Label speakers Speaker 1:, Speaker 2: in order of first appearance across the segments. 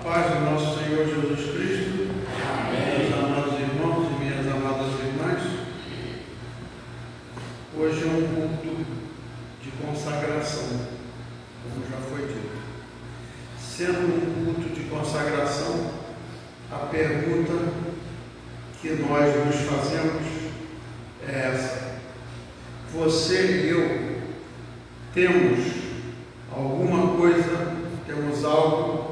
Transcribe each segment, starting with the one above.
Speaker 1: Paz do nosso Senhor Jesus Cristo. Amém. Meus amados irmãos e minhas amadas irmãs, hoje é um culto de consagração, como já foi dito. Sendo um culto de consagração, a pergunta que nós nos fazemos é essa: você e eu temos alguma coisa, temos algo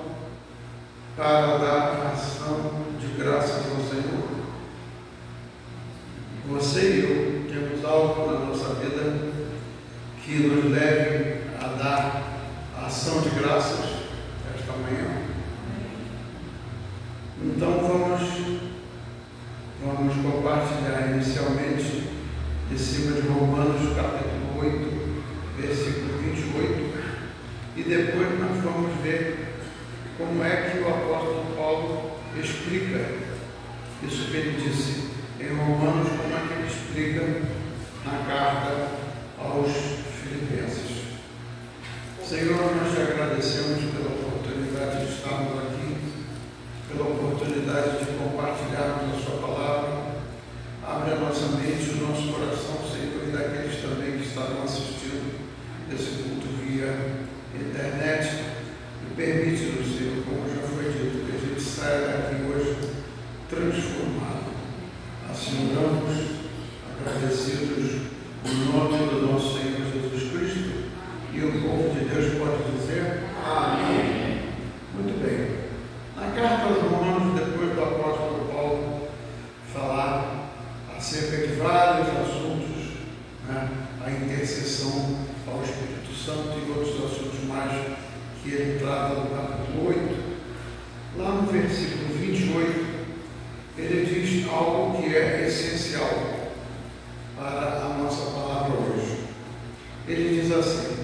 Speaker 1: para dar ação de graças ao Senhor? Você e eu temos algo na nossa vida que nos leve a dar ação de graças esta manhã? Então vamos compartilhar inicialmente de cima de Romanos capítulo 8, versículo 28, e depois nós vamos ver como é que o apóstolo Paulo explica isso que ele disse em Romanos, como é que ele explica na carta aos Filipenses. Senhor, nós te agradecemos pela oportunidade de estarmos aqui, pela oportunidade de compartilharmos a sua palavra. Abre a nossa mente, o nosso coração, Senhor, e daqueles também que estarão assistindo esse culto via internet. Permite-nos, Senhor, como já foi dito, que a gente saia daqui hoje transformado. Assim oramos, agradecidos no nome do nosso Senhor Jesus Cristo, e o povo de Deus pode dizer amém. Muito bem. Na carta aos Romanos, depois do apóstolo Paulo falar acerca de vários assuntos, a intercessão ao Espírito Santo e outros assuntos mais que ele trata no capítulo 8, lá no versículo 28, ele diz algo que é essencial para a nossa palavra hoje. Ele diz assim: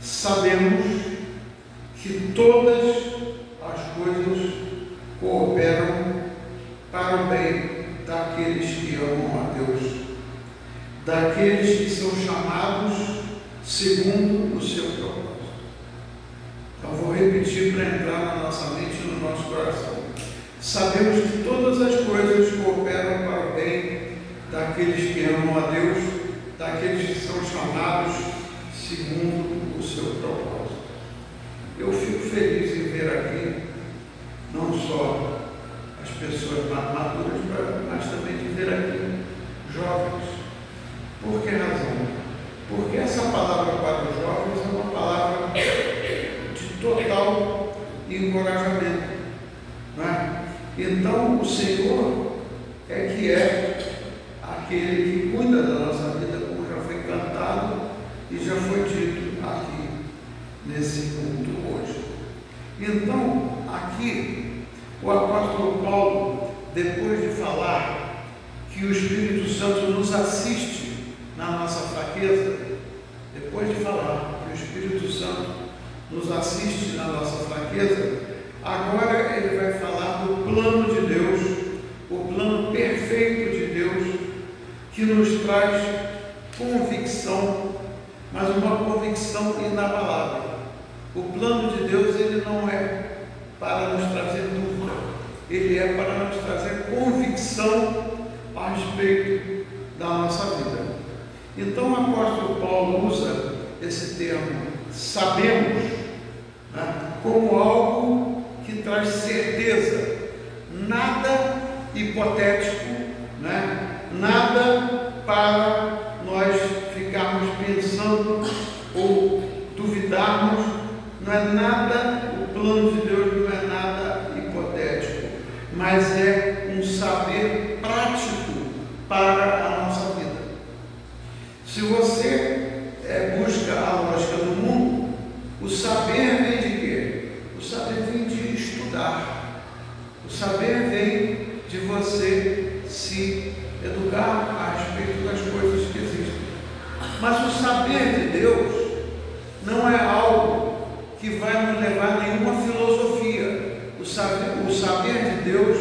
Speaker 1: sabemos que todas as coisas cooperam para o bem daqueles que amam a Deus, daqueles que são chamados segundo o seu propósito. Então vou repetir para entrar na nossa mente e no nosso coração. Sabemos que todas as coisas cooperam para o bem daqueles que amam a Deus, daqueles que são chamados segundo o seu propósito. Eu fico feliz em ver aqui não só as pessoas mais maduras, mas também de ver aqui jovens. Por que razão? Porque essa palavra para os jovens é uma palavra total encorajamento, não é? Então o Senhor é aquele que cuida da nossa vida, como já foi cantado e já foi dito aqui nesse culto hoje. Então aqui o apóstolo Paulo, depois de falar que o Espírito Santo nos assiste na nossa fraqueza, depois de falar que o Espírito Santo nos assiste na nossa fraqueza, agora ele vai falar do plano de Deus, o plano perfeito de Deus, que nos traz convicção, mas uma convicção inabalável. O plano de Deus, ele não é para nos trazer dúvida, ele é para nos trazer convicção a respeito da nossa vida. Então o apóstolo Paulo usa esse termo sabemos, como algo que traz certeza, nada hipotético, nada para nós ficarmos pensando ou duvidarmos, não é nada, o plano de Deus não é nada hipotético, mas é um saber prático para a nossa vida. Se você busca a lógica do mundo, o saber vem de quê? O saber vem de estudar. O saber vem de você se educar a respeito das coisas que existem. Mas o saber de Deus não é algo que vai nos levar a nenhuma filosofia. O saber de Deus,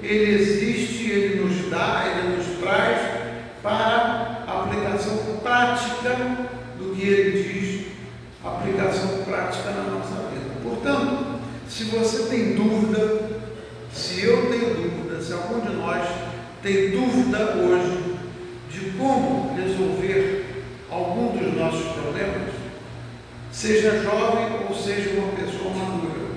Speaker 1: ele existe, ele nos dá, ele nos traz para a aplicação prática Se você tem dúvida, se eu tenho dúvida, se algum de nós tem dúvida hoje de como resolver algum dos nossos problemas, seja jovem ou seja uma pessoa madura,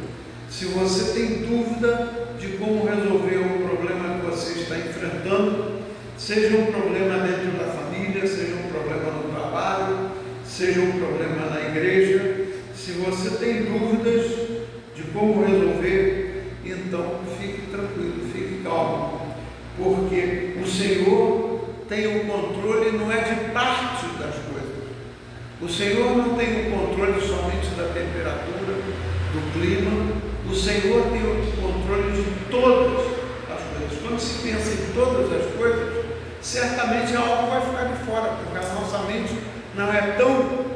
Speaker 1: se você tem dúvida de como resolver o problema que você está enfrentando, seja um problema dentro da família, seja um problema no trabalho, seja um problema na igreja, se você tem dúvidas de como resolver, então fique tranquilo, fique calmo, porque o Senhor tem o controle, não é de parte das coisas. O Senhor não tem o controle somente da temperatura, do clima. O Senhor tem o controle de todas as coisas. Quando se pensa em todas as coisas, certamente algo vai ficar de fora, porque a nossa mente não é tão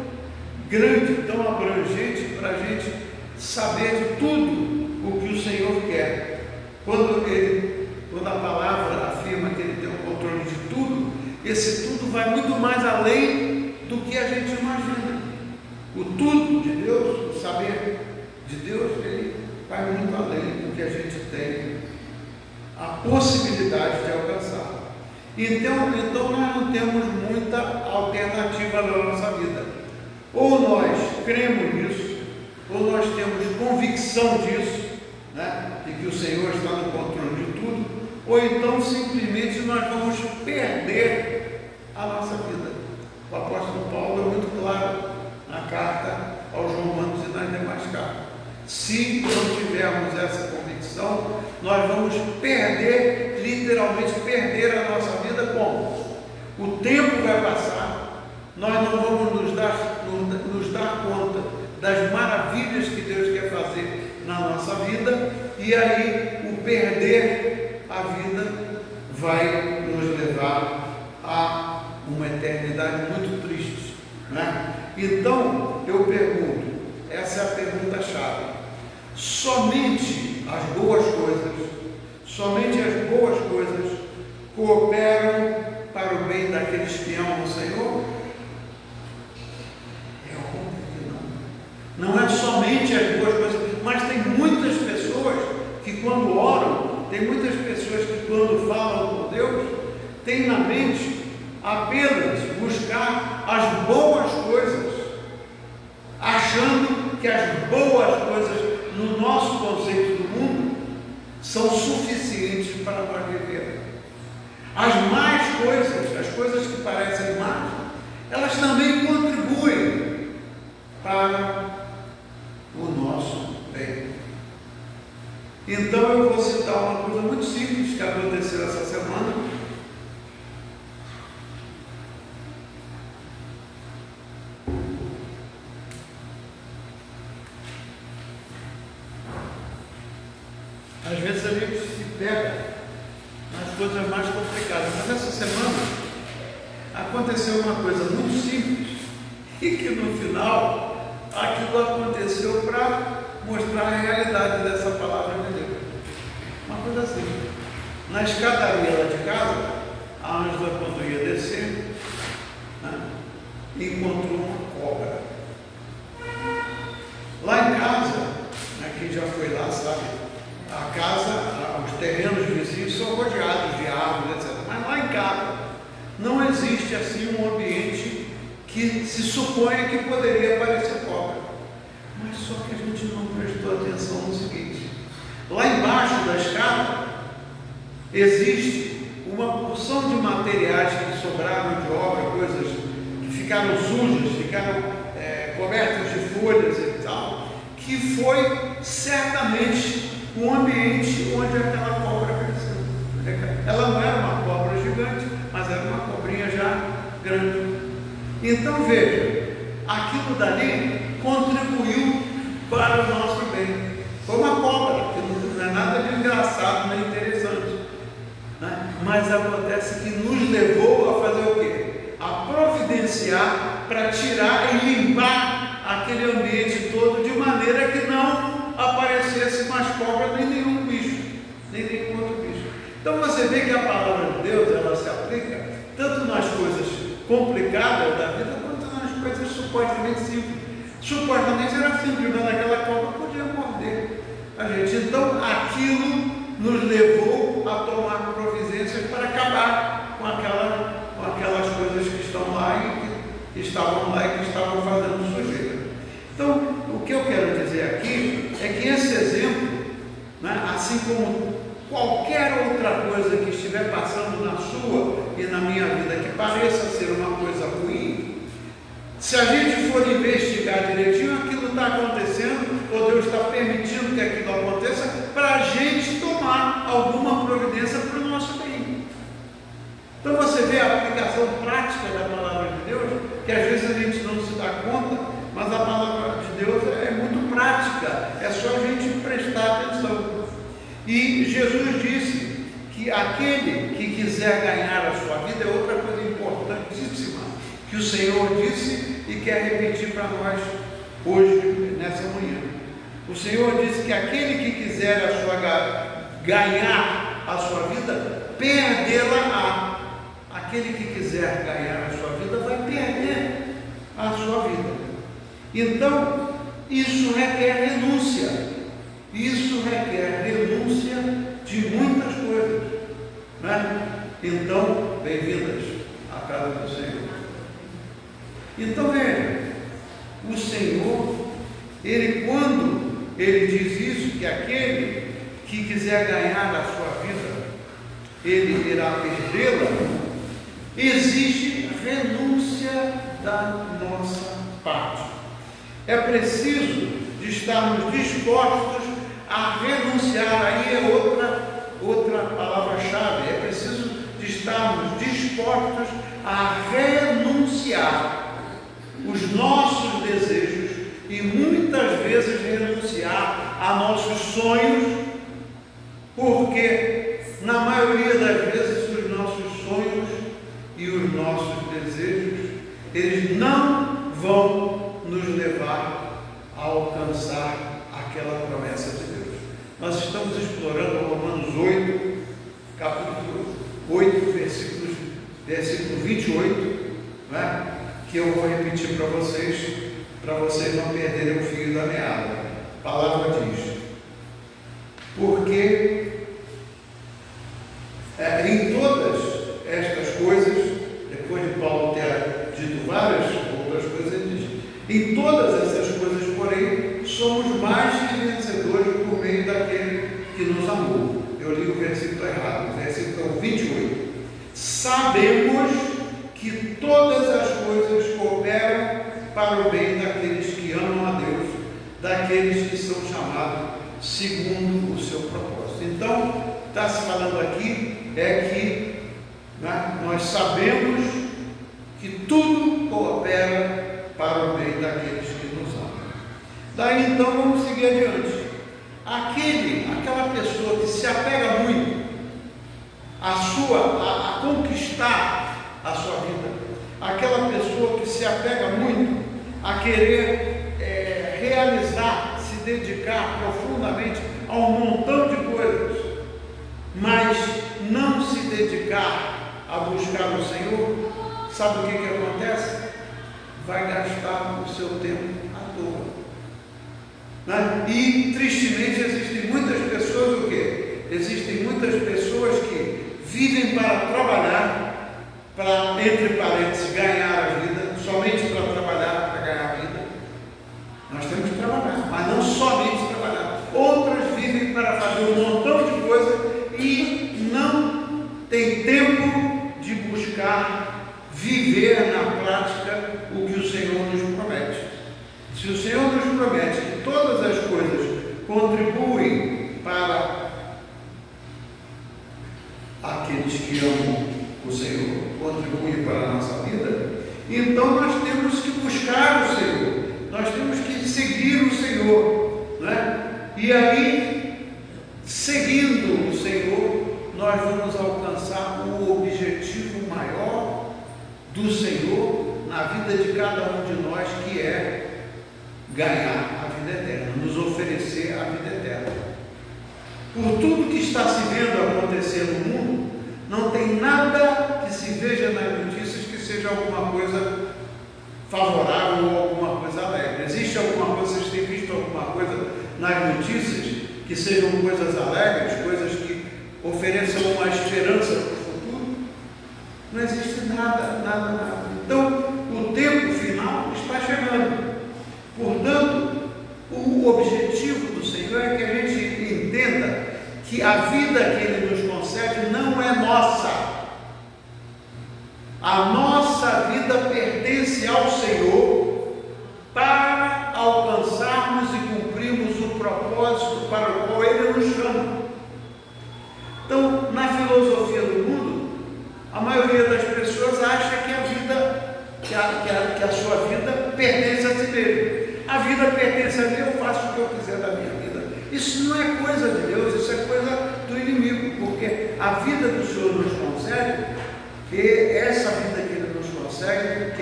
Speaker 1: grande, tão abrangente para a gente saber de tudo o que o Senhor quer. Quando a palavra afirma que Ele tem o controle de tudo, esse tudo vai muito mais além do que a gente imagina. O tudo de Deus, o saber de Deus, Ele vai muito além do que a gente tem a possibilidade de alcançar. Então nós não temos muita alternativa na nossa vida. Ou nós cremos nisso, ou nós temos convicção disso, de que o Senhor está no controle de tudo, ou então simplesmente nós vamos perder a nossa vida. O apóstolo Paulo é muito claro na carta aos Romanos e nas demais cartas. Se não tivermos essa convicção, nós vamos perder, literalmente perder a nossa vida. Como? O tempo vai passar, nós não vamos nos dar conta das maravilhas que Deus quer fazer na nossa vida, e aí o perder a vida vai nos levar a uma eternidade muito triste, Então, eu pergunto, essa é a pergunta-chave. Somente as boas coisas cooperam para o bem daqueles que amam o Senhor? É óbvio que não. Não é somente as boas coisas, mas tem muitas pessoas que quando oram, tem muitas pessoas que quando falam com Deus, têm na mente apenas buscar as boas coisas, achando que as boas coisas no nosso conceito do mundo são suficientes para nós viver. As más coisas, as coisas que parecem más, elas também contribuem para o nosso bem. Então eu vou citar uma coisa muito simples que aconteceu essa semana. Às vezes a gente se pega nas coisas mais complicadas, mas essa semana aconteceu uma coisa muito simples e que no final aquilo aconteceu para mostrar a realidade dessa palavra de Deus. Uma coisa simples. Na escadaria lá de casa, a Ângela, quando ia descer, encontrou uma cobra. Lá em casa, quem já foi lá sabe, a casa, os terrenos vizinhos são rodeados de árvores, etc. Mas lá em casa não existe assim um ambiente que se suponha que poderia parecer cobra. Mas só que a gente não prestou atenção no seguinte: lá embaixo da escada existe uma porção de materiais que sobraram de obra, coisas que ficaram sujas, ficaram cobertas de folhas e tal, que foi certamente um ambiente onde aquela cobra cresceu. Ela não era uma cobra gigante, mas era uma cobrinha já grande. Então veja, aquilo dali contribuiu para o nosso bem. Foi uma cobra, que não é nada de engraçado nem interessante, mas acontece que nos levou a fazer o quê? A providenciar para tirar e limpar aquele ambiente todo, de maneira que não aparecesse mais cobra nem nenhum bicho, nem nenhum outro bicho. Então você vê que a palavra de Deus, ela se aplica tanto nas coisas complicadas da vida, quanto nas coisas supostamente simples. Supostamente era simples, mas aquela cobra podia morder, a gente. Então, aquilo nos levou a tomar providências para acabar com aquelas coisas que estão lá e que estavam lá e que estavam fazendo sujeira. Então, o que eu quero dizer aqui é que esse exemplo, né, assim como qualquer outra coisa que estiver passando na sua e na minha vida que pareça ser uma coisa ruim, se a gente for investigar direitinho, aquilo está acontecendo, ou Deus está permitindo que aquilo aconteça, para a gente tomar alguma providência para o nosso bem. Então você vê a aplicação prática da palavra de Deus, que às vezes a gente não se dá conta, mas a palavra de Deus é muito prática, é só a gente prestar atenção. E Jesus disse que aquele que quiser ganhar a sua vida é outra coisa importantíssima que o Senhor disse e quer repetir para nós hoje, nessa manhã. O Senhor disse que aquele que quiser ganhar a sua vida, perdê-la-á. Aquele que quiser ganhar a sua vida vai perder a sua vida. Então, isso requer renúncia. Isso requer renúncia de muitas coisas, né? Então, bem-vindas à casa do Senhor. Então, veja, o Senhor, quando Ele diz isso, que aquele que quiser ganhar a sua vida, ele irá perdê-la, exige renúncia da nossa parte. É preciso de estarmos dispostos a renunciar. Aí é outra palavra-chave. É preciso de estarmos dispostos a renunciar os nossos desejos e muitas vezes renunciar a nossos sonhos, porque na maioria das vezes os nossos sonhos e os nossos desejos, eles não vão nos levar a alcançar aquela promessa de Deus. Nós estamos explorando Romanos 8, capítulo 8, versículo 28, né? Que eu vou repetir para vocês não perderem o fio da meada. A palavra diz: porque em todas estas coisas, depois de Paulo ter dito várias outras coisas, ele diz: em todas essas coisas, porém, somos mais que vencedores por meio daquele que nos amou. Eu li o versículo errado, o versículo 28. Sabemos que todas as coisas cooperam para o bem daqueles que amam a Deus, daqueles que são chamados segundo o seu propósito. Então, está se falando aqui que nós sabemos que tudo coopera para o bem daqueles que nos amam. Daí então vamos seguir adiante. Aquela pessoa que se apega muito a conquistar a sua vida, aquela pessoa que se apega muito a querer realizar, se dedicar profundamente a um montão de coisas, mas não se dedicar a buscar o Senhor, sabe o que acontece? Vai gastar o seu tempo à toa, né? E tristemente existem muitas pessoas, Existem muitas pessoas que vivem para trabalhar, para, entre parênteses, ganhar a vida, somente para trabalhar, para ganhar a vida. Nós temos que trabalhar, mas não somente trabalhar. Outras vivem para fazer um montão de coisa e não tem tempo de buscar viver na prática o que o Senhor nos promete. Se o Senhor nos promete que todas as coisas contribuem para aqueles que amam o Senhor, contribuem para a nossa vida, então nós temos que buscar o Senhor, nós temos que seguir o Senhor, né? E aí, seguindo o Senhor, nós vamos alcançar o objetivo maior do Senhor na vida de cada um de nós, que é ganhar a vida eterna, nos oferecer a vida eterna. Por tudo que está se vendo acontecer no mundo, não tem nada que se veja nas notícias que seja alguma coisa favorável ou alguma coisa alegre. Existe alguma coisa, vocês têm visto alguma coisa nas notícias que sejam coisas alegres, coisas que ofereçam uma esperança para o futuro. Não existe nada. Então, o tempo final está chegando. Portanto, o objetivo do Senhor é que a gente entenda que a vida que Ele nos concede não é nossa. A nossa vida pertence ao Senhor para alcançarmos e cumprirmos o propósito para o qual Ele nos chama. Então, na filosofia do mundo, a maioria das pessoas acha que a vida, que a sua vida pertence a si mesmo. A vida pertence a mim, eu faço o que eu quiser da minha vida. Isso não é coisa de Deus, isso é coisa do inimigo, porque a vida do Senhor nos concede, e essa vida que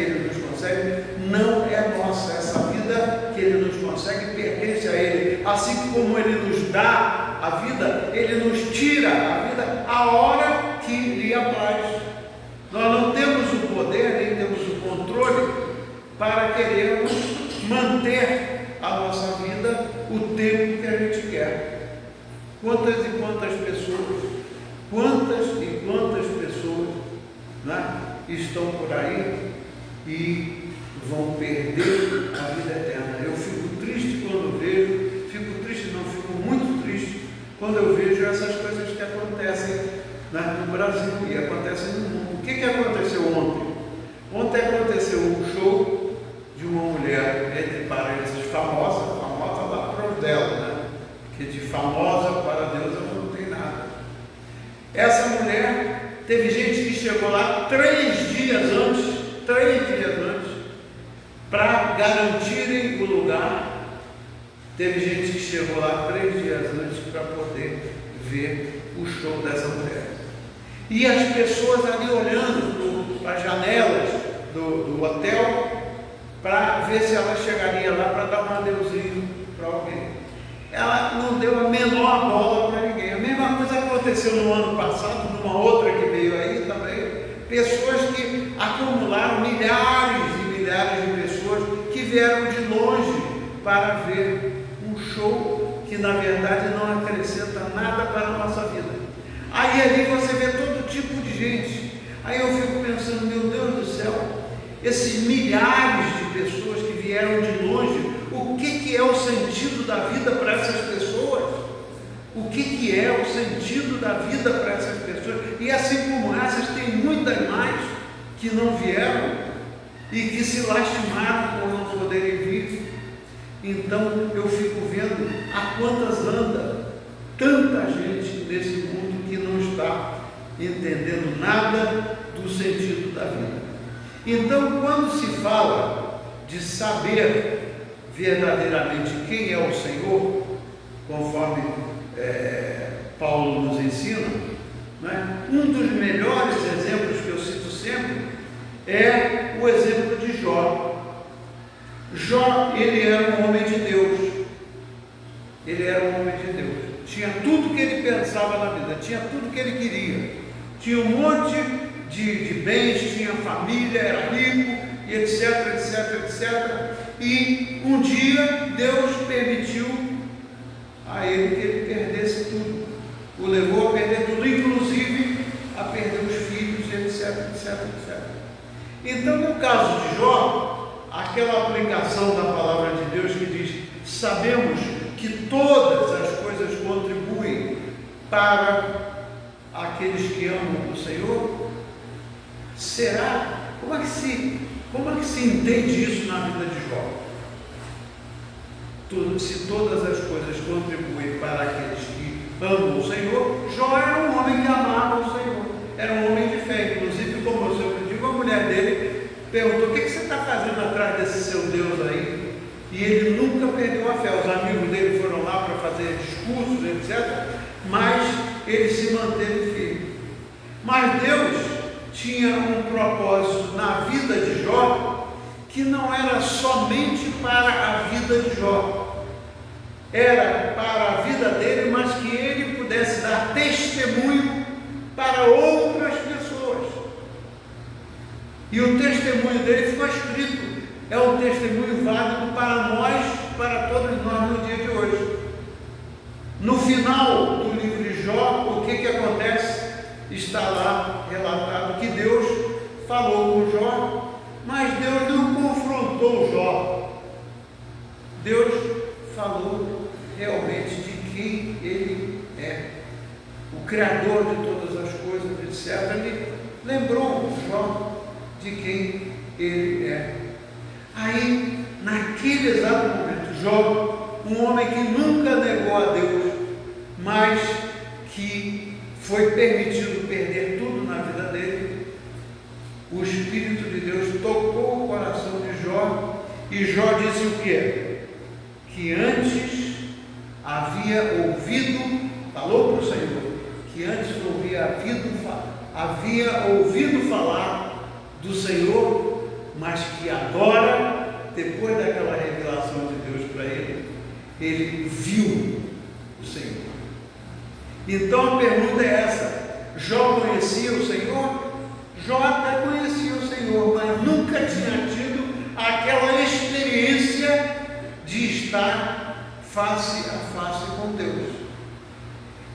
Speaker 1: Ele nos concede, não é nossa. Essa vida que Ele nos concede pertence a Ele. Assim como Ele nos dá a vida, Ele nos tira a vida a hora que lhe apraz. Nós não temos o poder, nem temos o controle para querermos manter a nossa vida o tempo que a gente quer. Quantas e quantas pessoas, né, estão por aí e vão perder a vida eterna. Eu fico triste quando vejo, fico muito triste quando eu vejo essas coisas que acontecem, né, no Brasil e acontecem no mundo. O que aconteceu ontem? Ontem aconteceu um show de uma mulher, entre parênteses, famosa lá para os dela, né? Porque de famosa para Deus ela não tem nada. Essa mulher, teve gente que chegou lá 3 dias antes, para garantirem o lugar. Teve gente que chegou lá 3 dias antes para poder ver o show dessa mulher. E as pessoas ali olhando para as janelas do hotel, para ver se ela chegaria lá para dar um adeusinho para alguém. Ela não deu a menor bola para ninguém. A mesma coisa aconteceu no ano passado, numa outra que veio aí também. Pessoas que acumularam milhares e milhares de pessoas que vieram de longe para ver um show que na verdade não acrescenta nada para a nossa vida. Aí ali você vê todo tipo de gente. Aí eu fico pensando, meu Deus do céu, esses milhares de pessoas que vieram de longe, o que é o sentido da vida para essas pessoas? O que é o sentido da vida para essas pessoas? E assim como essas, tem muitas mais que não vieram e que se lastimaram por não poderem vir. Então eu fico vendo a quantas anda tanta gente nesse mundo que não está entendendo nada do sentido da vida. Então, quando se fala de saber verdadeiramente quem é o Senhor, conforme Paulo nos ensina, né? Um dos melhores exemplos que eu cito sempre é o exemplo de Jó. Jó, ele era um homem de Deus. Tinha tudo que ele pensava na vida, tinha tudo que ele queria. Tinha um monte de bens, tinha família, era rico, e etc. E um dia Deus permitiu a ele que ele perdesse tudo. O levou a perder tudo, inclusive a perder os filhos, etc. Então, no caso de Jó, aquela aplicação da palavra de Deus que diz: sabemos que todas as coisas contribuem para aqueles que amam o Senhor. Será? Como é que se entende isso na vida de Jó? Se todas as coisas contribuem para aqueles que amam o Senhor, Jó era um homem que amava o Senhor, era um homem de fé. Inclusive, como eu sempre digo, a mulher dele perguntou: o que você está fazendo atrás desse seu Deus aí? E ele nunca perdeu a fé. Os amigos dele foram lá para fazer discursos, etc., mas ele se manteve firme. Mas Deus tinha um propósito na vida de Jó, que não era somente para a vida de Jó, era para a vida dele, mas que ele pudesse dar testemunho para outras pessoas. E o testemunho dele ficou escrito, é um testemunho válido para nós, para todos nós no dia de hoje. No final do livro de Jó, o que acontece? Está lá relatado que Deus falou com Jó, mas Deus não confrontou Jó. Deus falou realmente de quem ele é, o Criador de todas as coisas, etc. Ele lembrou Jó de quem ele é. Aí, naquele exato momento, Jó, um homem que nunca negou a Deus, mas que foi permitido perder tudo na vida dele, o Espírito de Deus tocou o coração de Jó, e Jó disse o quê? Que antes havia ouvido, falou para o Senhor, que antes havia ouvido falar do Senhor, mas que agora, depois daquela revelação de Deus para ele, ele viu o Senhor. Então a pergunta é essa: Jó conhecia o Senhor? Jó até conhecia o Senhor, mas nunca tinha tido aquela experiência de estar face a face com Deus.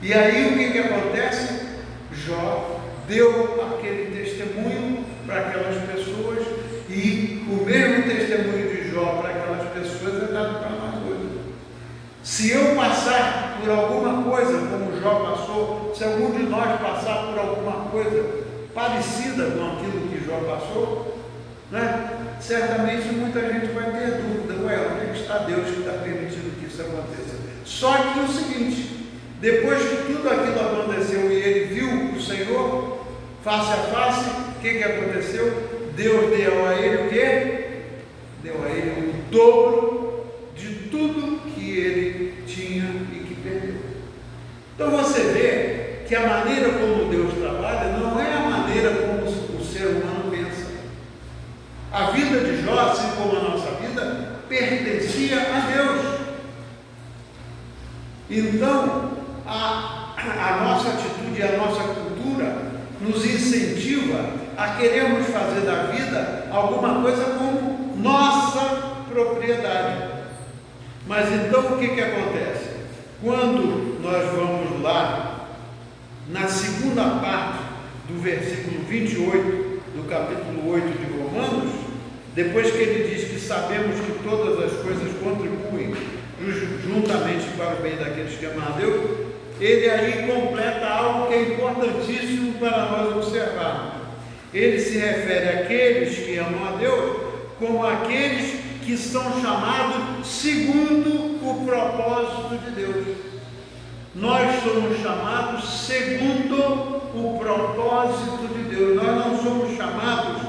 Speaker 1: E aí o que acontece? Jó deu aquele testemunho para aquelas pessoas, e o mesmo testemunho de Jó para aquelas pessoas é dado para nós hoje. Se eu passar por alguma coisa como Jó passou, se algum de nós passar por alguma coisa parecida com aquilo que Jó passou, né? Certamente muita gente vai ter dúvida: ué, onde é que está Deus que está permitindo que isso aconteça? Só que o seguinte, depois que tudo aquilo aconteceu e ele viu o Senhor face a face, o que aconteceu? Deus deu a ele o quê? Deu a ele o dobro de tudo que ele tinha e que perdeu. Então você vê que a maneira como Deus trabalha não é a maneira como o ser humano pensa. A vida de Jó, assim como a nossa vida, pertencia a Deus. Então, a nossa atitude, a nossa cultura nos incentiva a querermos fazer da vida alguma coisa como nossa propriedade. Mas então o que acontece? Quando nós vamos lá na segunda parte do versículo 28 do capítulo 8 de Romanos, depois que ele diz que sabemos que todas as coisas contribuem juntamente para o bem daqueles que amam a Deus, ele aí completa algo que é importantíssimo para nós observarmos. Ele se refere àqueles que amam a Deus como aqueles que são chamados segundo o propósito de Deus. Nós somos chamados segundo o propósito de Deus. Nós não somos chamados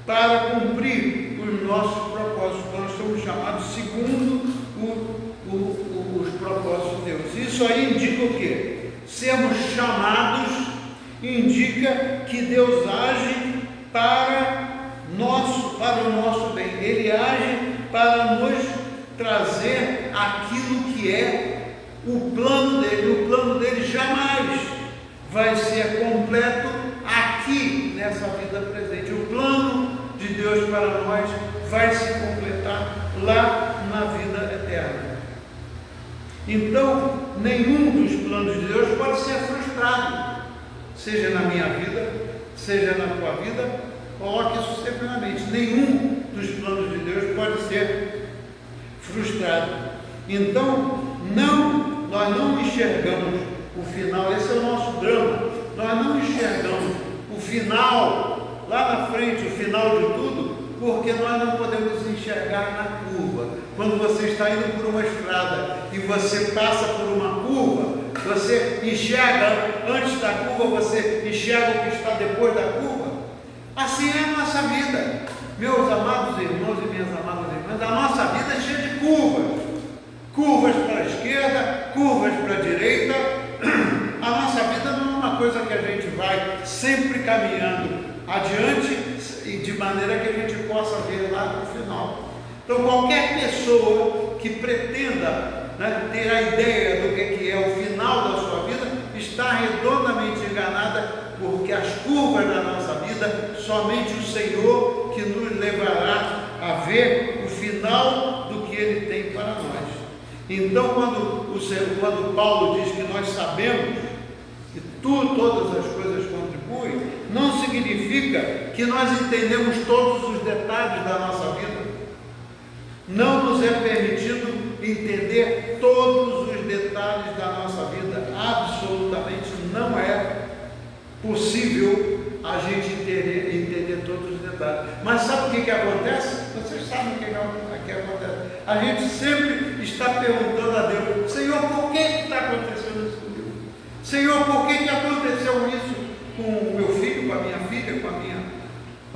Speaker 1: para cumprir os nossos propósitos. Nós somos chamados segundo os propósitos de Deus. Isso aí indica o quê? Sermos chamados indica que Deus age para o nosso bem. Ele age para nos trazer aquilo que é o plano dele. O plano dele jamais vai ser completo aqui nessa vida presente. O plano de Deus para nós vai se completar lá na vida eterna. Então, nenhum dos planos de Deus pode ser frustrado, seja na minha vida, seja na tua vida. Coloque isso sempre na mente: nenhum dos planos de Deus pode ser frustrado. Então, nós não enxergamos o final. Esse é o nosso drama. Nós não enxergamos o final lá na frente, o final de tudo, porque nós não podemos enxergar na curva. Quando você está indo por uma estrada e você passa por uma curva, você enxerga antes da curva, você enxerga o que está depois da curva. Assim é a nossa vida, meus amados irmãos e minhas amadas irmãs. A nossa vida é cheia de curvas, curvas para a esquerda, curvas para a direita. A nossa vida não é uma coisa que a gente vai sempre caminhando adiante e de maneira que a gente possa ver lá no final. Então qualquer pessoa que pretenda, ter a ideia do que é o final da sua vida está redondamente enganada, porque as curvas da nossa vida, somente o Senhor que nos levará a ver o final do que Ele tem para nós. Então, quando Paulo diz que nós sabemos que todas as coisas contribuem, não significa que nós entendemos todos os detalhes da nossa vida. Não nos é permitido entender todos os detalhes da nossa vida. Absolutamente não é possível a gente entender todos os detalhes. Mas sabe o que acontece? Vocês sabem o que acontece. A gente sempre está perguntando a Deus: Senhor, por que está acontecendo isso comigo? Senhor, por que aconteceu isso com o meu filho, com a minha filha, com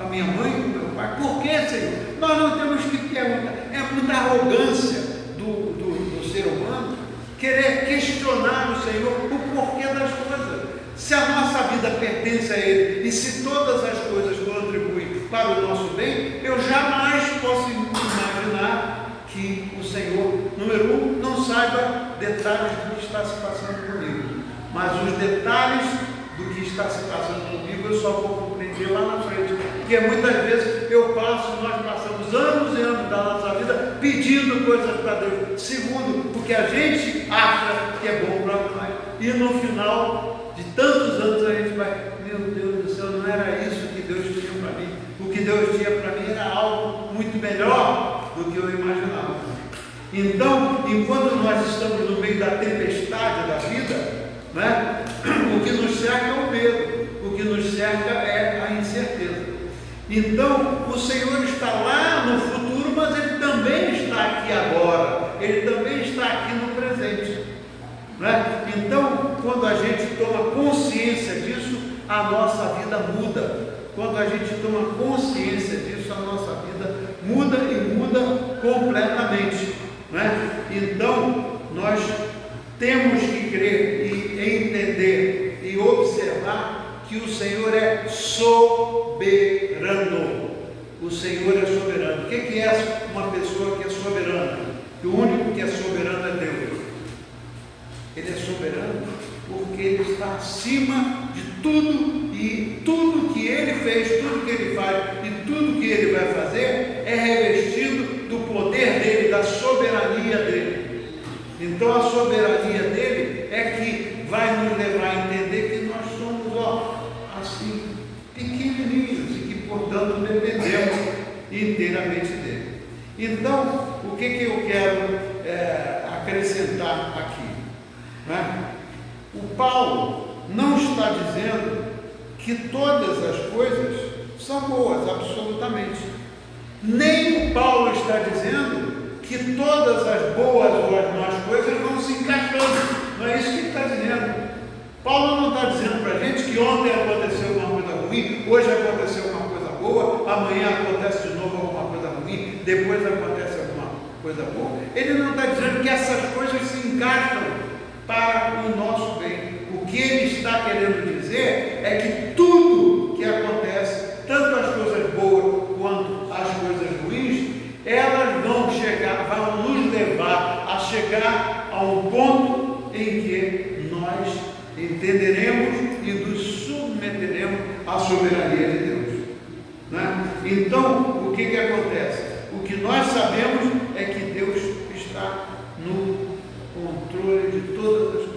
Speaker 1: a minha mãe, com o meu pai? Por que, Senhor? Nós não temos que perguntar. É muita arrogância do ser humano querer questionar o Senhor o porquê das coisas. Se a nossa vida pertence a Ele e se todas as coisas contribuem para o nosso bem, eu jamais posso imaginar que o Senhor, número um, não saiba detalhes do que está se passando comigo. Mas os detalhes do que está se passando comigo eu só vou compreender lá na frente. Porque muitas vezes nós passamos anos e anos da nossa vida pedindo coisas para Deus, segundo o que a gente acha que é bom para nós. E no final de tantos anos a gente vai: meu Deus do céu, não era isso que Deus tinha para mim. O que Deus tinha para mim era algo muito melhor do que eu imaginava. Então, enquanto nós estamos no meio da tempestade da vida, né, o que nos cerca é o medo, o que nos cerca é a incerteza. Então, o Senhor está lá no futuro, mas Ele também está aqui agora, Ele também está aqui no presente. Né? Então, quando a gente toma consciência disso, a nossa vida muda. Quando a gente toma consciência disso, a nossa vida muda e muda completamente. Né? Então, nós temos que crer e entender e observar que o Senhor é soberano. O Senhor é soberano. O que é uma pessoa que é soberana? Que o único que é soberano é Deus. Ele é soberano porque Ele está acima de tudo, e tudo que Ele fez, tudo que Ele faz e tudo que Ele vai fazer é revestido do poder dEle, da soberania dEle. Então a soberania dEle é que vai nos levar a entender que nós somos assim, pequenininhos, e que portanto dependemos inteiramente dEle. Então, o que eu quero acrescentar aqui? Né? O Paulo não está dizendo que todas as coisas são boas, absolutamente. Nem o Paulo está dizendo que todas as boas ou as más coisas vão se encaixando. Não é isso que ele está dizendo. Paulo não está dizendo para a gente que ontem aconteceu uma coisa ruim, hoje aconteceu uma coisa boa, amanhã acontece de novo alguma coisa ruim, depois acontece alguma coisa boa. Ele não está dizendo que essas coisas se encaixam para o nosso bem. O que ele está querendo dizer é que tudo que acontece, tanto as coisas boas quanto as coisas ruins, elas vão nos levar a chegar a um ponto em que nós entenderemos e nos submeteremos à soberania de Deus. Né? Então, o que acontece? O que nós sabemos é que Deus está no controle de todas as coisas.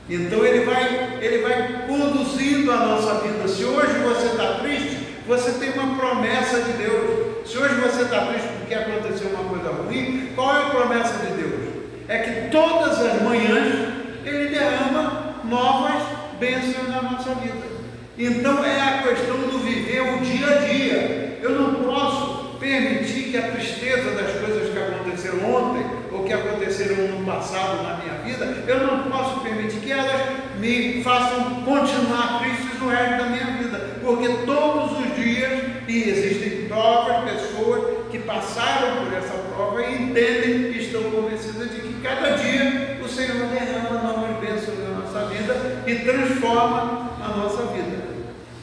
Speaker 1: Então ele vai conduzindo a nossa vida. Se hoje você está triste, você tem uma promessa de Deus. Se hoje você está triste porque aconteceu uma coisa ruim, qual é a promessa de Deus? É que todas as manhãs Ele derrama novas bênçãos na nossa vida. Então é a questão do viver o dia a dia. Eu não posso permitir que a tristeza das coisas que aconteceram ontem ou que aconteceram no passado na minha vida, eu não posso permitir que elas me façam continuar tristes no resto da minha vida, porque todos os dias, e existem provas, pessoas que passaram por essa prova e entendem e estão convencidas de que cada dia o Senhor derrama novas bênçãos na nossa vida e transforma a nossa vida.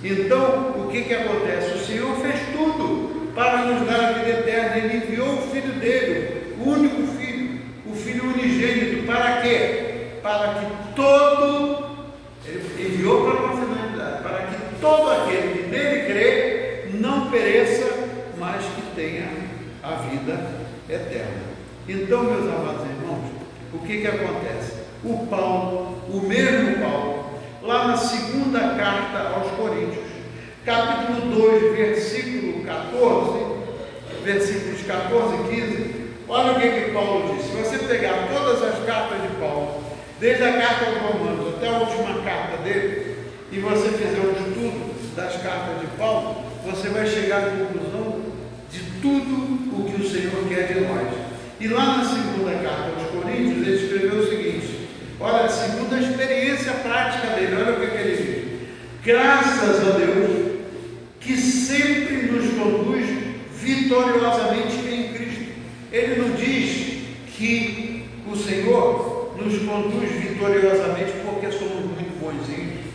Speaker 1: Então, o que acontece? O Senhor fez tudo para nos dar a vida eterna. Ele enviou o Filho dele, o único Filho, o Filho unigênito. Para quê? Para que Ele enviou para uma finalidade, para que todo aquele que nele crê não pereça, mas que tenha a vida eterna. Então, meus amados irmãos, o que acontece? O Paulo, o mesmo Paulo, lá na segunda carta aos Coríntios, capítulo 2, versículos 14 e 15, olha o que Paulo diz. Se você pegar todas as cartas de Paulo, desde a carta aos Romanos até a última carta dele, e você fizer um estudo das cartas de Paulo, você vai chegar à conclusão de tudo o que o Senhor quer de nós. E lá na segunda carta aos Coríntios, ele escreveu o seguinte: olha, segundo a experiência prática dele, olha o que ele diz: graças a Deus que sempre nos conduz vitoriosamente em Cristo. Ele não diz que o Senhor nos conduz vitoriosamente porque somos muito bonzinhos.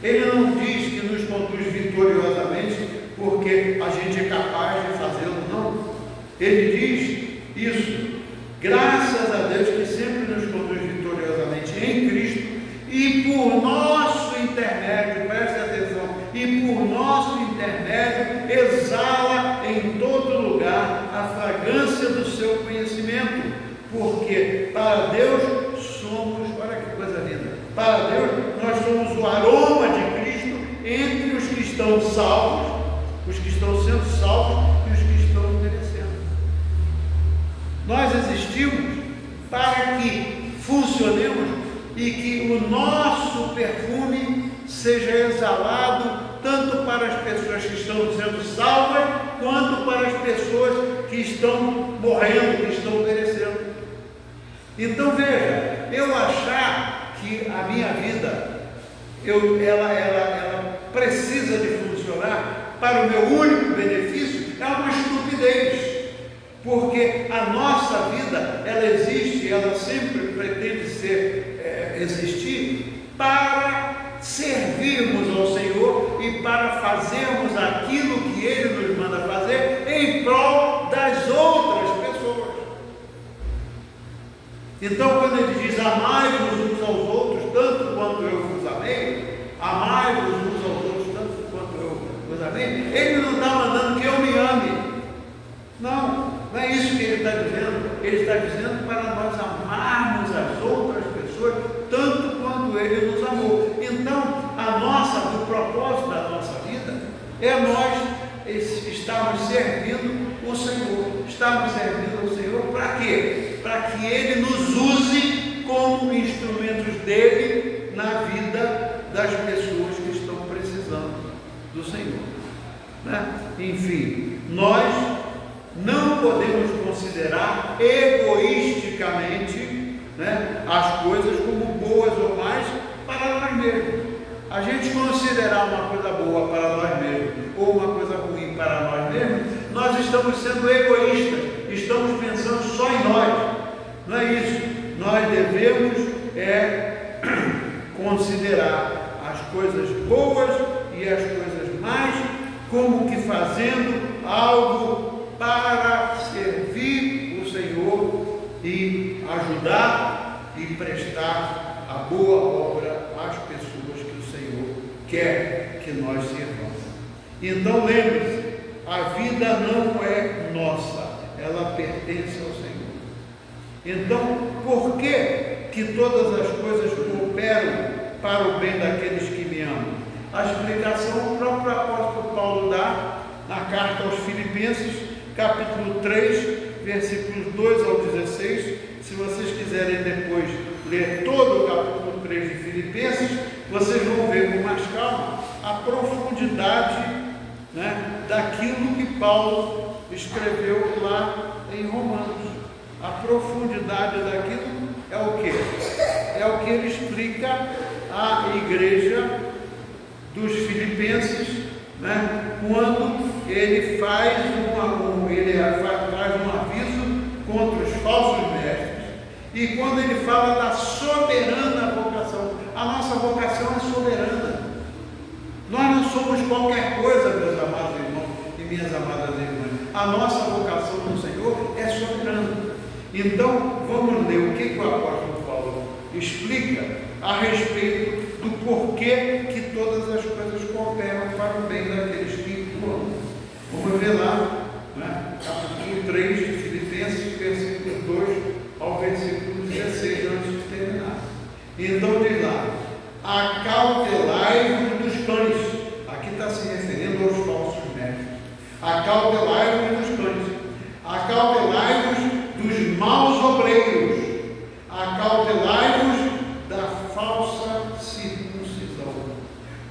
Speaker 1: Ele não diz que nos conduz vitoriosamente porque a gente é capaz de fazê-lo, não. Ele diz isso: graças a Deus que sempre nos conduz vitoriosamente em Cristo, e por nosso intermédio, preste atenção, e por nosso intermédio exala em todo lugar a fragrância do seu conhecimento, porque para Deus somos, olha que coisa linda, para Deus nós somos o aroma de Cristo entre os que estão salvos, os que estão sendo salvos e os que estão perecendo. Nós existimos para que funcionemos e que o nosso perfume seja exalado tanto para as pessoas que estão sendo salvas, quanto para as pessoas que estão morrendo, que estão perecendo. Então veja, eu achar que a minha vida, ela precisa de funcionar para o meu único benefício, é uma estupidez. Porque a nossa vida, ela existe, ela sempre pretende existir para servirmos ao Senhor e para fazermos aquilo que Ele nos manda fazer em prol das outras pessoas. Então, quando Ele diz: amai-vos uns aos outros tanto quanto eu vos amei, amai-vos uns aos outros tanto quanto eu vos amei, Ele não está mandando que eu me ame. Não é isso que Ele está dizendo. Ele está dizendo para nós amarmos as outras pessoas tanto quanto Ele nos amou. Então, o propósito da nossa vida é nós estarmos servindo o Senhor. Estamos servindo o Senhor para quê? Para que Ele nos use como instrumentos dele na vida das pessoas que estão precisando do Senhor, né? Enfim, nós não podemos considerar egoisticamente, né, as coisas como boas ou mais para nós mesmos. A gente considerar uma coisa boa para nós mesmos ou uma coisa ruim para nós mesmos, nós estamos sendo egoístas, estamos pensando só em nós. Não é isso. Nós devemos considerar as coisas boas e as coisas más como que fazendo algo para servir o Senhor e ajudar e prestar a boa obra às pessoas que o Senhor quer que nós sirvamos. Então lembre-se, a vida não é nossa, ela pertence ao Senhor. Então, por que todas as coisas cooperam para o bem daqueles que me amam? A explicação o próprio apóstolo Paulo dá na carta aos Filipenses, capítulo 3, versículos 2 ao 16. Se vocês quiserem depois ler todo o capítulo 3 de Filipenses, vocês vão ver com mais calma a profundidade, né, daquilo que Paulo escreveu lá em Romanos. A profundidade daquilo é o quê? É o que ele explica à igreja dos Filipenses, né, quando ele faz um aviso contra os falsos mestres, e quando ele fala da soberana vocação. A nossa vocação é soberana. Nós não somos qualquer coisa, meus amados irmãos e minhas amadas irmãs. A nossa vocação no Senhor é soberana. Então, vamos ler o que o apóstolo Paulo explica a respeito do porquê que todas as coisas cooperam para o bem daqueles que o amam. Vamos ver lá, né, capítulo 3 de Filipenses, versículo 2 ao versículo 16, antes de terminar. Então diz lá: acautelai-vos dos cães. Aqui está se referindo aos falsos mestres. Acautelai-vos dos cães. Acautelai-vos dos maus obreiros. Acautelai-vos da falsa circuncisão.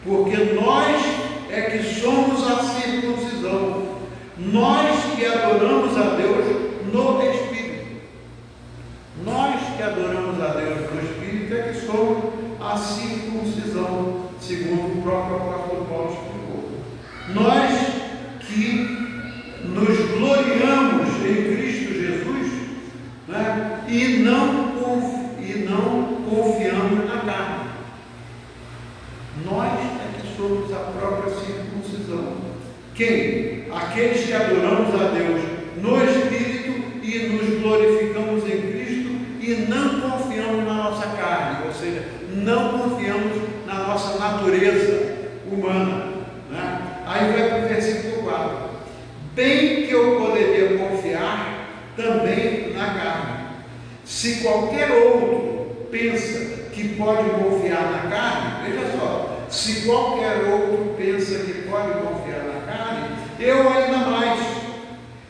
Speaker 1: Porque nós é que somos a circuncisão. Nós que adoramos a Deus no Espírito. Nós que adoramos a Deus no Espírito é que somos a circuncisão, segundo o próprio apóstolo Paulo explicou. Nós que nos gloriamos em Cristo Jesus, né? e não confiamos na carne. Nós é que somos a própria circuncisão. Quem? Aqueles que adoramos a Deus no Espírito e nos glorificamos em Cristo e não confiamos na nossa carne, ou seja, não confiamos na nossa natureza humana, né? Aí vai para o versículo 4. Bem que eu poderia confiar também na carne. Se qualquer outro pensa que pode confiar na carne, veja só, se qualquer outro pensa que pode confiar na carne, eu ainda mais,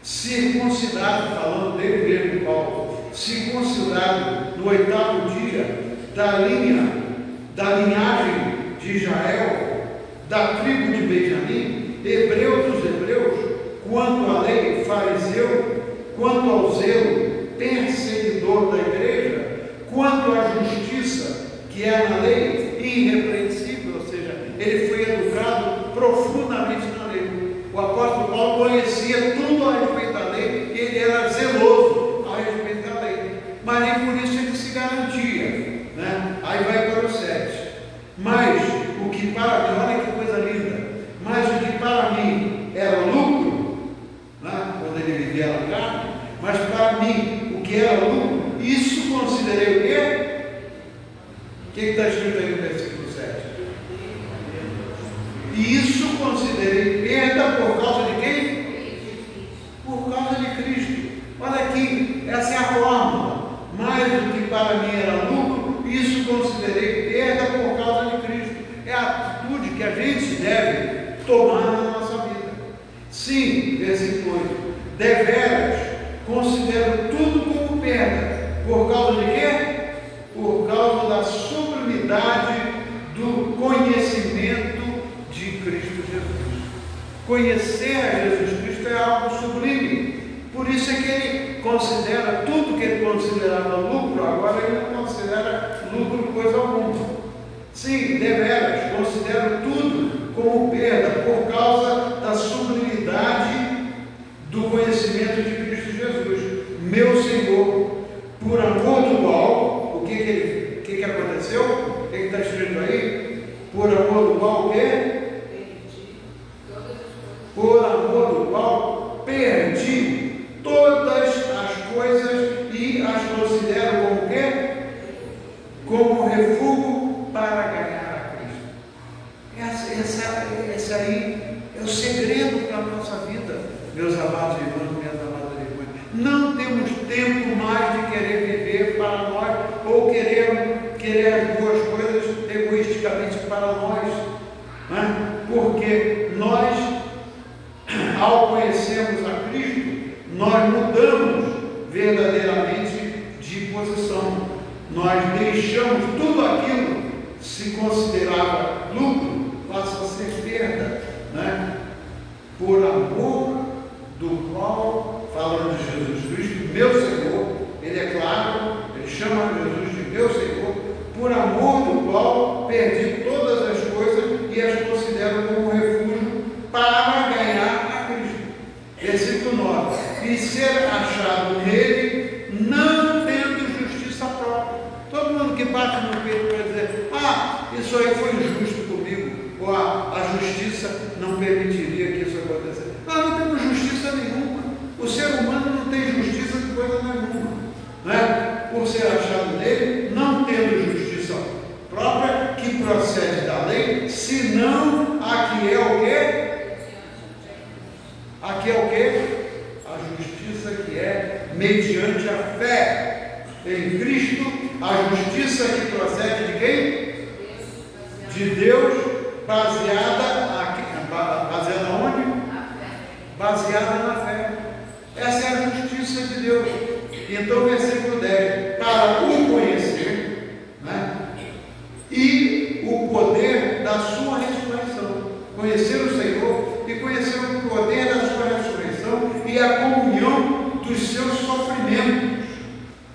Speaker 1: circuncidado, falando dele mesmo, Paulo, circuncidado no 8º dia da linhagem de Israel, da tribo de Benjamim, hebreu dos hebreus, quanto à lei, fariseu, quanto ao zelo, perseguidor da igreja, quanto à justiça, que é na lei, irrepreensível, ou seja, ele foi educado profundamente na lei. O apóstolo Paulo conhecia tudo a respeito da lei e ele era zeloso a respeito da lei, mas nem por isso ele se garantia, né? Aí vai para o 7. Mas o que para mim, olha que coisa linda, mas o que para mim era lucro, né? Quando ele vivia na carne, mas para mim o que era lucro, isso considerei o quê? O que está escrito aí no versículo 7? E isso considerei perda por causa de quem? Por causa de Cristo. Olha aqui, essa é a fórmula. Mais do que para mim era lucro, isso considerei perda por causa de Cristo. É a atitude que a gente deve tomar na nossa vida. Sim, versículo 8. Deveras, considero tudo como perda. Por causa de quê? Por causa da sublimidade do conhecimento de Cristo Jesus. Conhecer a Jesus Cristo é algo sublime. Por isso é que ele considera tudo que ele considerava lucro, agora ele não considera lucro coisa alguma. Sim, deveras, considero tudo como perda por causa da sublimidade do conhecimento de Cristo Jesus, meu Senhor, por amor do qual, o que aconteceu? O que está escrito aí? Por amor do qual o quê? Por amor do qual perdi todas as coisas e as considero como o quê? Como refúgio para ganhar a Cristo. Esse aí é o segredo para a nossa vida, meus amados irmãos, minhas amadas irmãs. Não temos tempo mais de querer viver para nós ou querer as boas coisas egoisticamente para nós, né? Porque nós, ao conhecermos a Cristo, nós mudamos verdadeiramente de posição. Nós deixamos tudo aquilo que se considerava lucro, passa a ser perda, né? Por amor do qual, falando de Jesus Cristo, meu Senhor, ele é claro, ele chama Jesus de meu Senhor, por amor do qual perdi todas as coisas e as considero como refúgio para ganhar a Cristo. Versículo 9. E ser achado nele, não tendo justiça própria. Todo mundo que bate no peito para dizer, isso aí foi injusto comigo, ou a justiça não permitiria que isso acontecesse. Nós não temos justiça nenhuma. O ser humano não tem justiça de coisa nenhuma, né? Por ser achado nele, não tendo justiça própria, que procede da lei, senão a que é o quê? Aqui é o quê? A justiça que é mediante mediante a fé em Cristo, a justiça que procede de quem? De Deus, baseada onde? Baseada na fé. Essa é a justiça de Deus. Então, versículo 10: para o conhecer, né? E o poder da sua ressurreição. Conhecer o Senhor e conhecer o poder da sua ressurreição e a comunhão dos seus sofrimentos,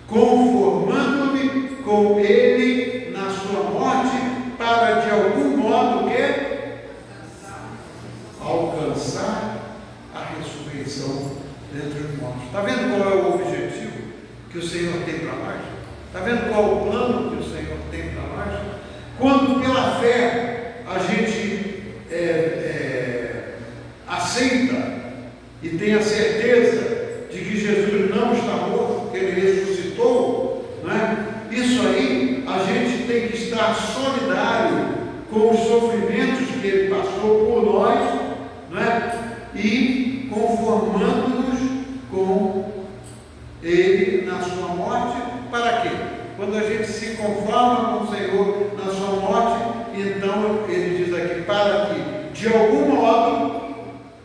Speaker 1: conformando-me com Ele na sua morte, para de algum modo alcançar a ressurreição dentre os mortos. Está vendo qual é o objetivo que o Senhor tem para nós? Está vendo qual é o plano que o Senhor tem para nós? Quando pela fé a gente aceita e tem a certeza de que Jesus não está morto, que Ele ressuscitou, né? Isso aí, a gente tem que estar solidário com os sofrimentos que Ele passou por nós, né? E conformando-nos com Ele na sua morte. Para quê? Quando a gente se conforma com o Senhor na sua morte, então Ele diz aqui, para que de algum modo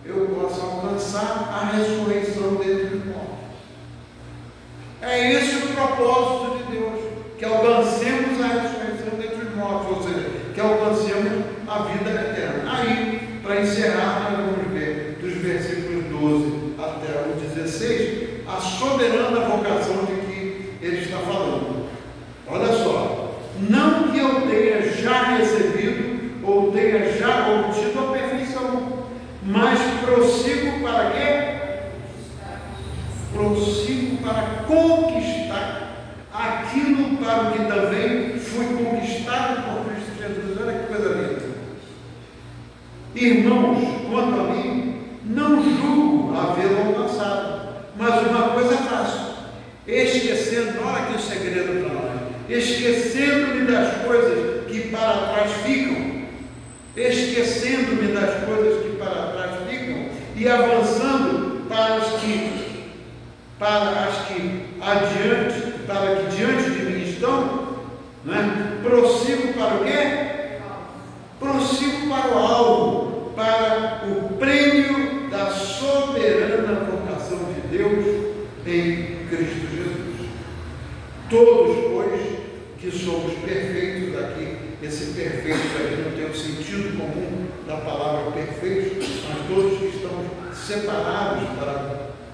Speaker 1: eu possa alcançar a ressurreição dentre os mortos. É esse o propósito de Deus, que alcancemos a ressurreição dentre os mortos, ou seja, que alcancemos a vida eterna. Aí, para encerrar, nós vamos ver dos versículos 12 até o 16, a soberana vocação de que ele está falando. Olha só: não que eu tenha já recebido ou tenha já obtido a perfeição, mas prossigo para quê? Prossigo para conquistar aquilo para o que também fui conquistado por Cristo Jesus. Olha que coisa linda. Irmãos, quanto a mim, não julgo havê-lo alcançado, mas uma coisa faço, esquecendo, olha aqui o segredo para nós, esquecendo-me das coisas que para trás ficam, esquecendo-me das coisas que para trás ficam e avançando para as que diante de mim estão, né? Prossigo para o quê? Prossigo para o alvo, para o prêmio da soberana vocação de Deus em Cristo Jesus. Todos, pois, que somos perfeitos aqui, esse perfeito aqui não tem o sentido comum da palavra perfeito, mas todos que estamos separados para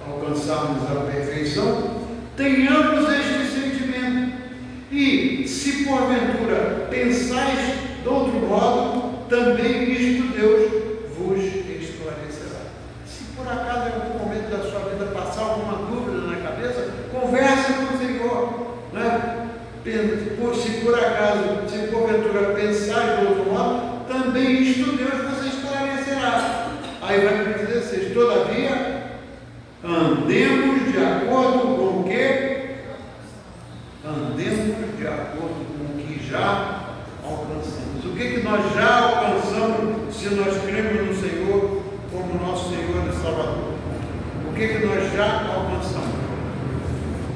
Speaker 1: alcançarmos a perfeição, tenhamos este sentimento. E se porventura pensais de outro modo, também isto Deus vos esclarecerá. Se por acaso em algum momento da sua vida passar alguma dúvida na cabeça, converse com o Senhor, né? Se por acaso, se porventura pensar de outro modo, também isto Deus vos esclarecerá. Aí vai para 16: todavia, andemos de acordo com o quê? Andemos de acordo com o que já alcançamos. O que nós já alcançamos se nós cremos no Senhor como nosso Senhor e Salvador? O que nós já alcançamos?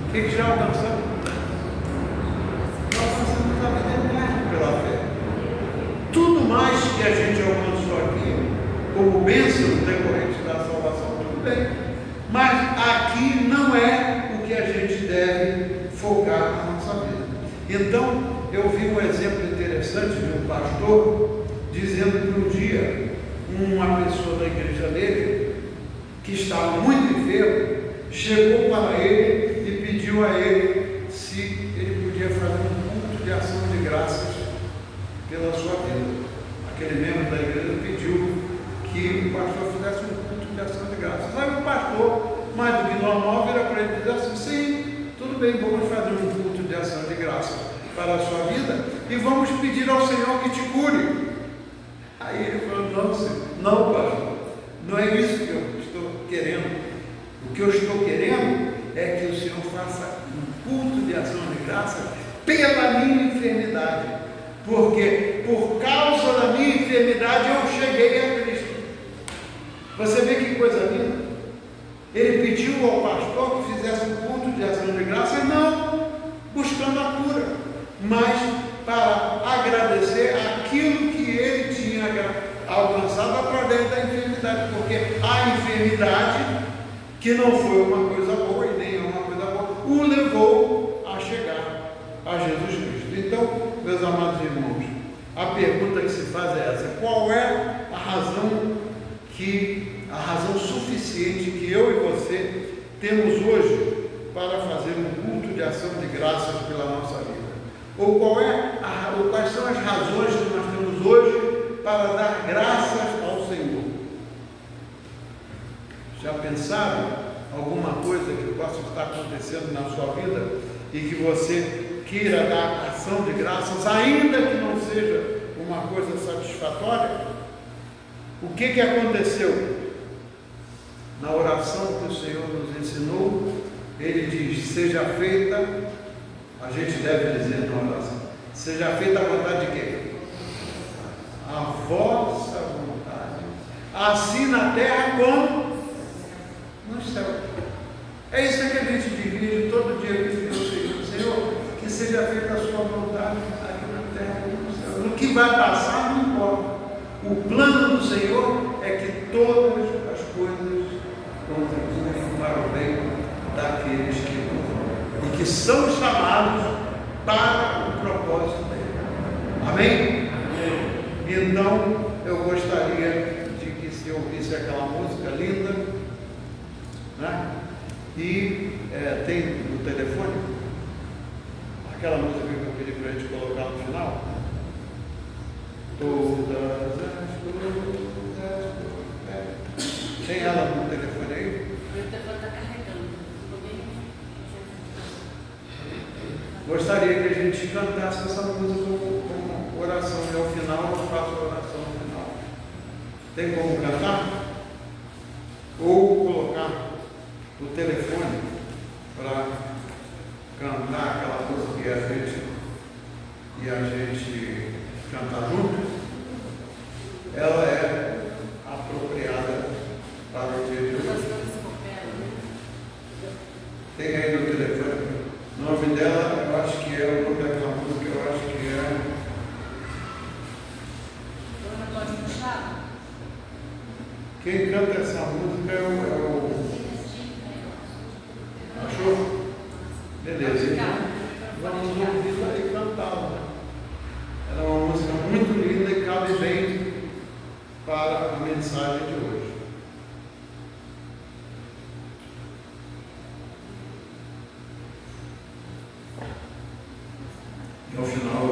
Speaker 1: O que já alcançamos? Nós alcançamos a vida eterna pela fé. Tudo mais que a gente alcançou aqui, como bênção decorrente da salvação, tudo bem. Mas aqui não é o que a gente deve focar na nossa vida. Então, eu vi um exemplo interessante de um pastor dizendo que um dia uma pessoa da igreja dele, que estava muito enfermo, chegou para ele e pediu a ele se ele podia fazer um culto de ação de graças pela sua vida. Aquele membro da igreja pediu que o pastor fizesse um culto de ação de graças. Aí o pastor, mais do que normal, vira para ele e diz assim: sim, tudo bem, vamos fazer um culto de ação de graças para a sua vida e vamos pedir ao Senhor que te cure. Aí ele falou: não, Senhor, não, pastor, não é isso que eu estou querendo. O que eu estou querendo é que o Senhor faça um culto de ação de graças pela minha enfermidade, porque por causa da minha enfermidade eu cheguei a Cristo. Você vê que coisa linda? Ele pediu ao pastor que fizesse um culto culto de ação de graça, não buscando a cura, mas para agradecer aquilo que ele tinha alcançado através da enfermidade, porque a enfermidade, que não foi uma coisa boa e nem é uma coisa boa, o levou a chegar a Jesus Cristo. Então, meus amados irmãos, a pergunta que se faz é essa: qual é a razão suficiente que eu e você temos hoje para fazer um culto de ação de graças pela nossa vida? Ou quais são as razões que nós temos hoje para dar graças ao Senhor? Já pensaram alguma coisa que possa estar acontecendo na sua vida e que você queira dar ação de graças, ainda que não seja uma coisa satisfatória? O que aconteceu? Na oração que o Senhor nos ensinou, Ele diz: seja feita, a gente deve dizer na oração, seja feita a vontade de quem? A vossa vontade, assim na terra como no céu. É isso que a gente divide todo dia pedir ao Senhor: Senhor, que seja feita a sua vontade aqui na terra como no céu. No que vai passar, não importa. O plano do Senhor é que todas as coisas contribuem para o bem daqueles que amam e que são chamados para o propósito dele. Amém? Então, eu gostaria de que se ouvisse aquela música linda, né? E tem no telefone aquela música que eu pedi para a gente colocar no final. Todas as coisas. Tem ela no telefone aí?
Speaker 2: O telefone está carregando.
Speaker 1: Gostaria que a gente cantasse essa música como oração, e ao final eu faço a oração no final. Tem como cantar? Ou colocar o telefone para cantar aquela música e a gente cantar junto? Ela é apropriada para o dia de hoje. Tem aí no telefone. O nome dela, eu acho que é o nome daquela música, eu acho que é. Quem canta essa música é o. Achou? Beleza. Então, vamos ouvir e cantá-la. Ela é uma música muito linda e cabe bem para a mensagem de hoje. E ao final,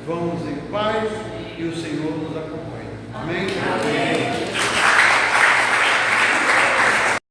Speaker 2: Vamos em paz e o Senhor nos acompanha. Amém?